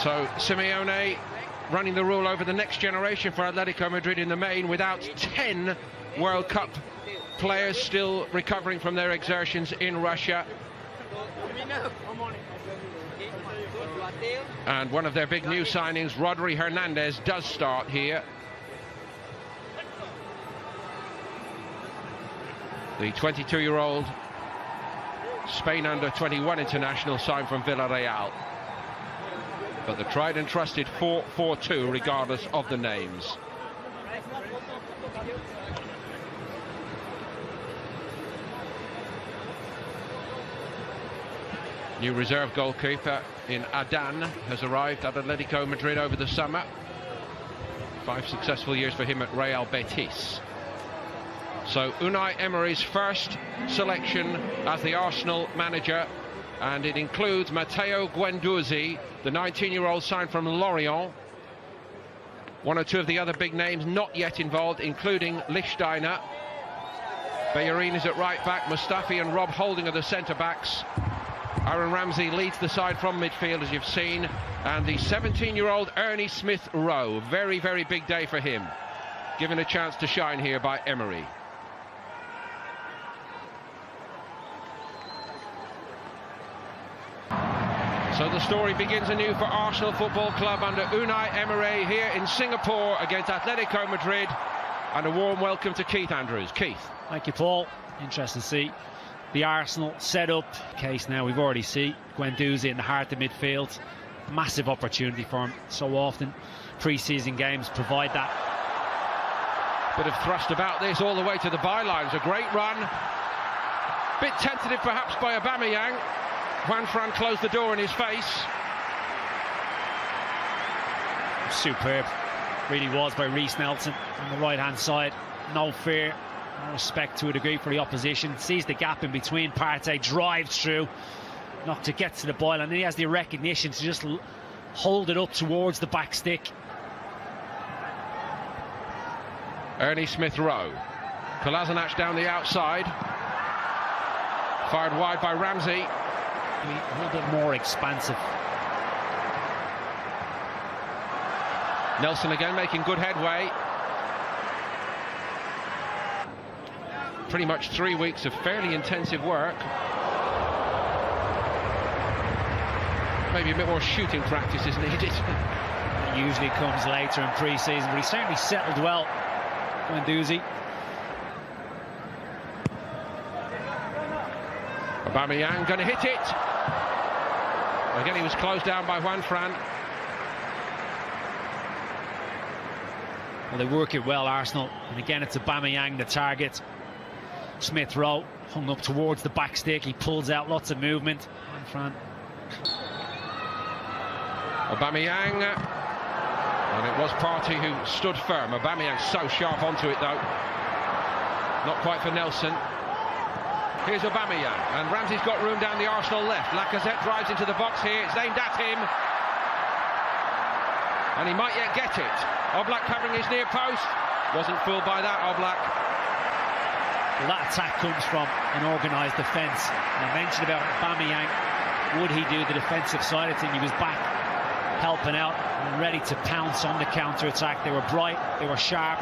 So Simeone running the rule over the next generation for Atletico Madrid in the main, without 10 World Cup players still recovering from their exertions in Russia. And one of their big new signings, Rodri Hernandez, does start here. The 22-year-old Spain under-21 international signed from Villarreal. But the tried and trusted 4-4-2 regardless of the names. New reserve goalkeeper in Adan has arrived at Atletico Madrid over the summer. 5 successful years for him at Real Betis. So Unai Emery's first selection as the Arsenal manager, and it includes Matteo Guendouzi, the 19-year-old signed from Lorient. One or two of the other big names not yet involved, including Lichtsteiner. Bellerin is at right back, Mustafi and Rob Holding are the centre-backs. Aaron Ramsey leads the side from midfield, as you've seen, and the 17-year-old Ernie Smith-Rowe, very, very big day for him, given a chance to shine here by Emery. So the story begins anew for Arsenal Football Club under Unai Emery here in Singapore against Atletico Madrid, and a warm welcome to Keith Andrews. Keith. Thank you, Paul. Interesting to see the Arsenal set-up case now. We've already seen Guendouzi in the heart of midfield. Massive opportunity for him. So often pre-season games provide that. Bit of thrust about this all the way to the bylines. A great run. Bit tentative perhaps by Aubameyang. Juan Fran closed the door in his face. Superb. Really was by Reiss Nelson on the right-hand side. No fear. No respect to a degree for the opposition. Sees the gap in between. Partey drives through. Not to get to the ball, and then he has the recognition to just hold it up towards the back stick. Ernie Smith-Rowe. Kolasinac down the outside. Fired wide by Ramsey. A little bit more expansive. Nelson again making good headway. Pretty much 3 weeks of fairly intensive work. Maybe a bit more shooting practice is needed. It usually comes later in pre-season, but he certainly settled well. Guendouzi. Aubameyang going to hit it. Again, he was closed down by Juan Fran. Well, they work it well, Arsenal. And again, it's Aubameyang, the target. Smith-Rowe hung up towards the back stick. He pulls out lots of movement. Juan Fran. Aubameyang. And it was Partey who stood firm. Aubameyang so sharp onto it, though. Not quite for Nelson. Here's Aubameyang, and Ramsey's got room down the Arsenal left. Lacazette drives into the box here, it's aimed at him. And he might yet get it. Oblak covering his near post. Wasn't fooled by that, Oblak. Well, that attack comes from an organised defence. I mentioned about Aubameyang. Would he do the defensive side of things? He was back, helping out, and ready to pounce on the counter-attack. They were bright, they were sharp.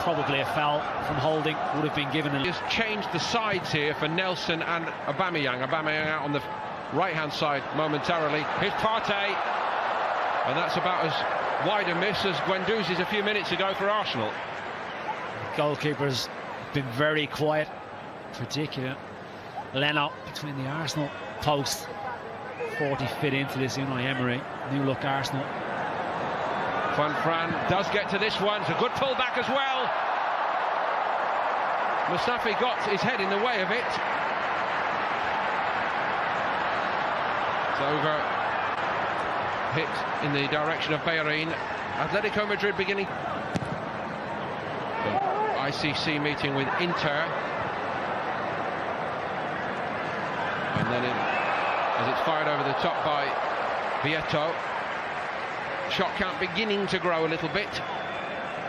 Probably a foul from Holding would have been given. Just changed the sides here for Nelson and Aubameyang. Aubameyang out on the right-hand side momentarily. Here's Partey, and that's about as wide a miss as Guendouzi's a few minutes ago for Arsenal. The goalkeeper's been very quiet, particularly Leno between the Arsenal posts. 40 fit into this Unai Emery. New look Arsenal. Juan Fran does get to this one. It's a good pullback as well. Mustafi got his head in the way of it. It's over. Hit in the direction of Bellerin. Atletico Madrid beginning the ICC meeting with Inter. And then as it's fired over the top by Vieto. Shot count beginning to grow a little bit.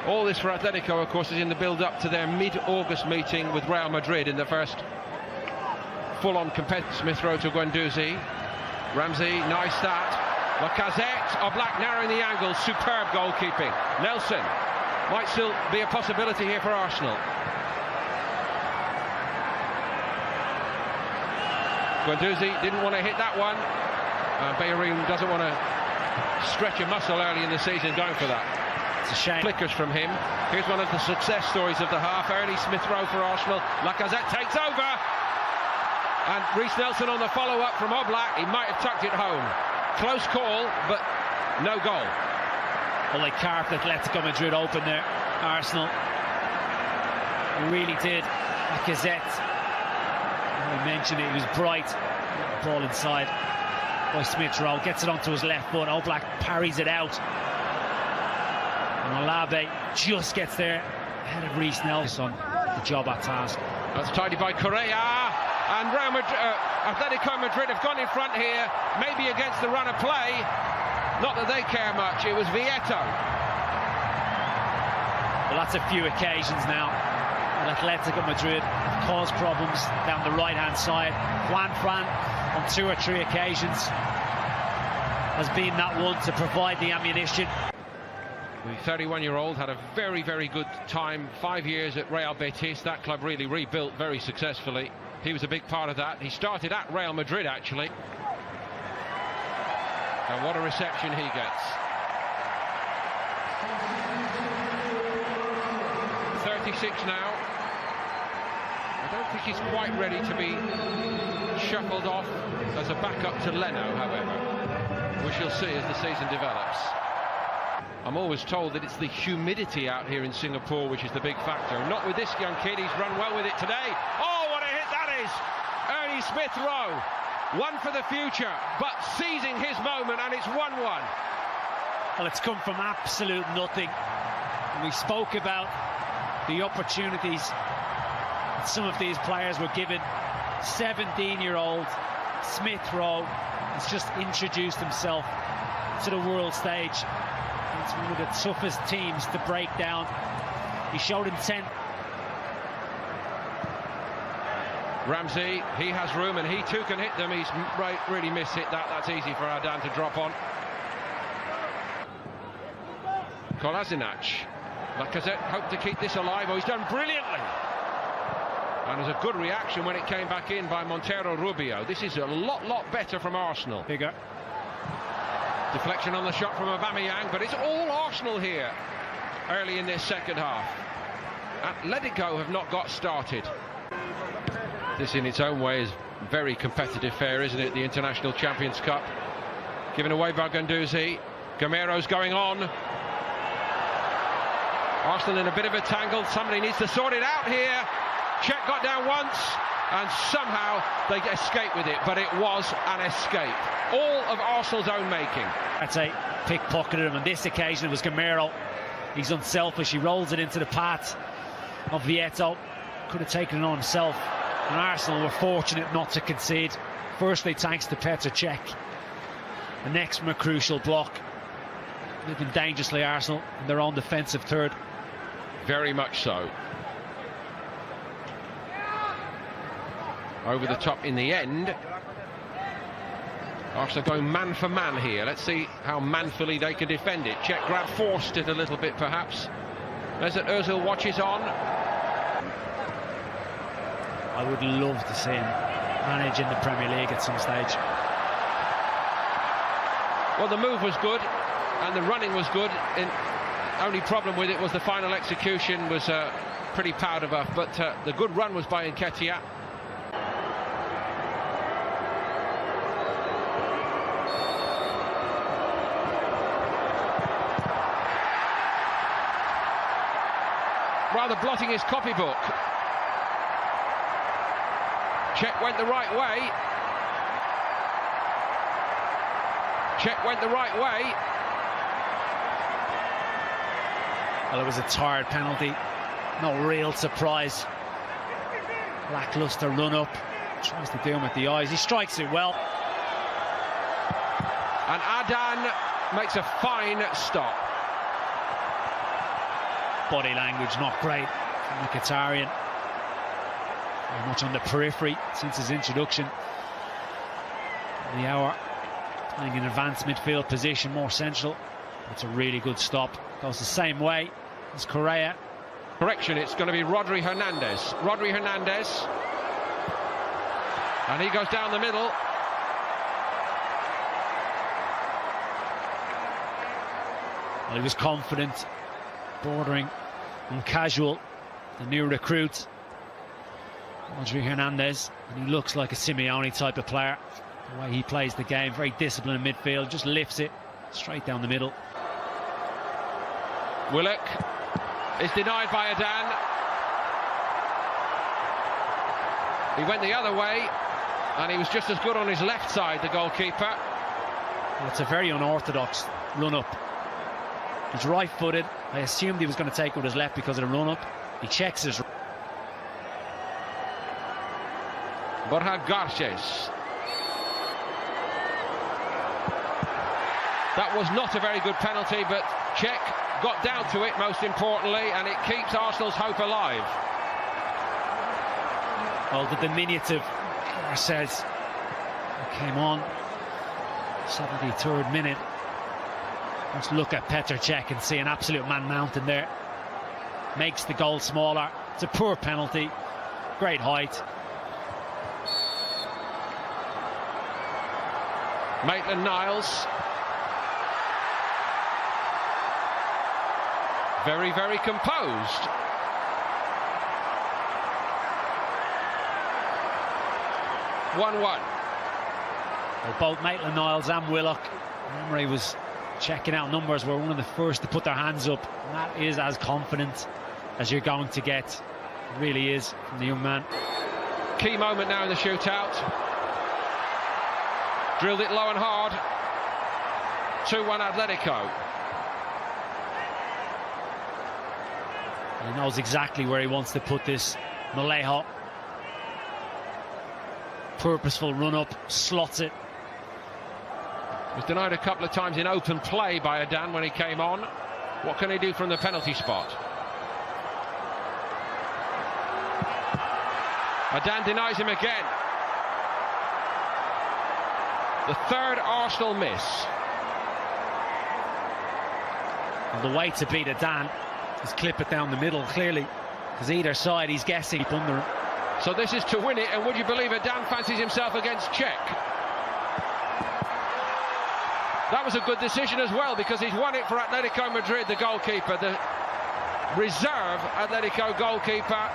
All this for Atletico, of course, is in the build-up to their mid-August meeting with Real Madrid in the first full-on competitive. Smith-Rowe to Guendouzi. Ramsey, nice start. Lacazette, Oblak narrowing the angle, superb goalkeeping. Nelson might still be a possibility here for Arsenal. Guendouzi didn't want to hit that one. Bellerin doesn't want to stretch a muscle early in the season going for that. It's a shame. Flickers from him. Here's one of the success stories of the half. Early Smith Rowe for Arsenal. Lacazette takes over. And Reiss Nelson on the follow-up from Oblak. He might have tucked it home. Close call, but no goal. Well, they carved Atlético Madrid open there, Arsenal. They really did. Lacazette, I mentioned it, he was bright. Ball inside by Smith Rowe. Gets it onto his left foot. Oblak parries it out. And Olabe just gets there ahead of Reiss Nelson. The job at task. That's tidied by Correa. And Atletico Madrid have gone in front here, maybe against the run of play. Not that they care much. It was Vieto. Well, that's a few occasions now. And Atletico Madrid have caused problems down the right-hand side. Juan Fran, on 2 or 3 occasions, has been that one to provide the ammunition. The 31-year-old had a very, very good time. 5 years at Real Betis. That club really rebuilt very successfully. He was a big part of that. He started at Real Madrid, actually. And what a reception he gets. 36 now. I don't think he's quite ready to be shuffled off as a backup to Leno, however. We shall see as the season develops. I'm always told that it's the humidity out here in Singapore which is the big factor. Not with this young kid. He's run well with it today. Oh, what a hit that is! Ernie Smith Rowe. One for the future, but seizing his moment, and it's 1-1. Well, it's come from absolute nothing. We spoke about the opportunities that some of these players were given. 17-year-old Smith Rowe has just introduced himself to the world stage. It's one of the toughest teams to break down. He showed intent. Ramsey, he has room and he too can hit them. He's really mishit that. That's easy for Adan to drop on. Kolasinac. Lacazette hoped to keep this alive. Oh, he's done brilliantly. And there's a good reaction when it came back in by Montero Rubio. This is a lot better from Arsenal. Bigger. Deflection on the shot from Aubameyang, but it's all Arsenal here early in this second half. Atletico have not got started. This in its own way is very competitive fare, isn't it? The International Champions Cup. Given away by Guendouzi. Gamero's going on. Arsenal in a bit of a tangle. Somebody needs to sort it out here. Czech got down once and somehow they escape with it, but it was an escape. All of Arsenal's own making. I'd say pickpocketed him. On this occasion it was Gamero. He's unselfish. He rolls it into the path of Vieto. Could have taken it on himself. And Arsenal were fortunate not to concede. Firstly, thanks to Petr Cech. The next from a crucial block. Living dangerously, Arsenal, in their own defensive third. Very much so. Over the top in the end. Arsenal going man for man here. Let's see how manfully they can defend it. Czech grab forced it a little bit, perhaps. Mesut Ozil watches on. I would love to see him manage in the Premier League at some stage. Well, the move was good and the running was good. Only problem with it was the final execution was pretty powder buff, but the good run was by Nketiah. Rather blotting his copybook. Czech went the right way. Czech went the right way. Well, it was a tired penalty. No real surprise. Lackluster run up. Tries to do him with the eyes. He strikes it well. And Adan makes a fine stop. Body language not great from the Qatarian. Very much on the periphery since his introduction. The hour playing in advanced midfield position, more central. It's a really good stop. Goes the same way as Correa. Correction, it's going to be Rodri Hernandez. Rodri Hernandez. And he goes down the middle. Well, he was confident, bordering on casual, the new recruit, Rodri Hernandez, and he looks like a Simeone type of player. The way he plays the game, very disciplined in midfield, just lifts it straight down the middle. Willock is denied by Adan. He went the other way, and he was just as good on his left side, the goalkeeper. Well, it's a very unorthodox run-up. He's right-footed. I assumed he was going to take with his left because of the run-up. He checks his... Borja Garces. That was not a very good penalty, but Czech got down to it, most importantly, and it keeps Arsenal's hope alive. Well, the diminutive Garces came on 73rd minute. Let's look at Petr Cech and see an absolute man mountain there. Makes the goal smaller. It's a poor penalty. Great height. Maitland-Niles. Very, very composed. One-one. Well, both Maitland-Niles and Willock, Emery was checking out numbers, were one of the first to put their hands up. And that is as confident as you're going to get. It really is from the young man. Key moment now in the shootout. Drilled it low and hard. 2-1 Atletico. He knows exactly where he wants to put this. Malejo. Purposeful run-up, slots it. Was denied a couple of times in open play by Adan when he came on. What can he do from the penalty spot? Adan denies him again. The third Arsenal miss. And the way to beat Adan is clip it down the middle, clearly, because either side he's guessing under him. So this is to win it, and would you believe Adan fancies himself against Cech? That was a good decision as well, because he's won it for Atlético Madrid, the goalkeeper, the reserve Atletico goalkeeper,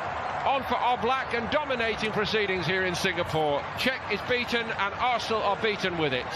on for Oblak and dominating proceedings here in Singapore. Cech is beaten and Arsenal are beaten with it.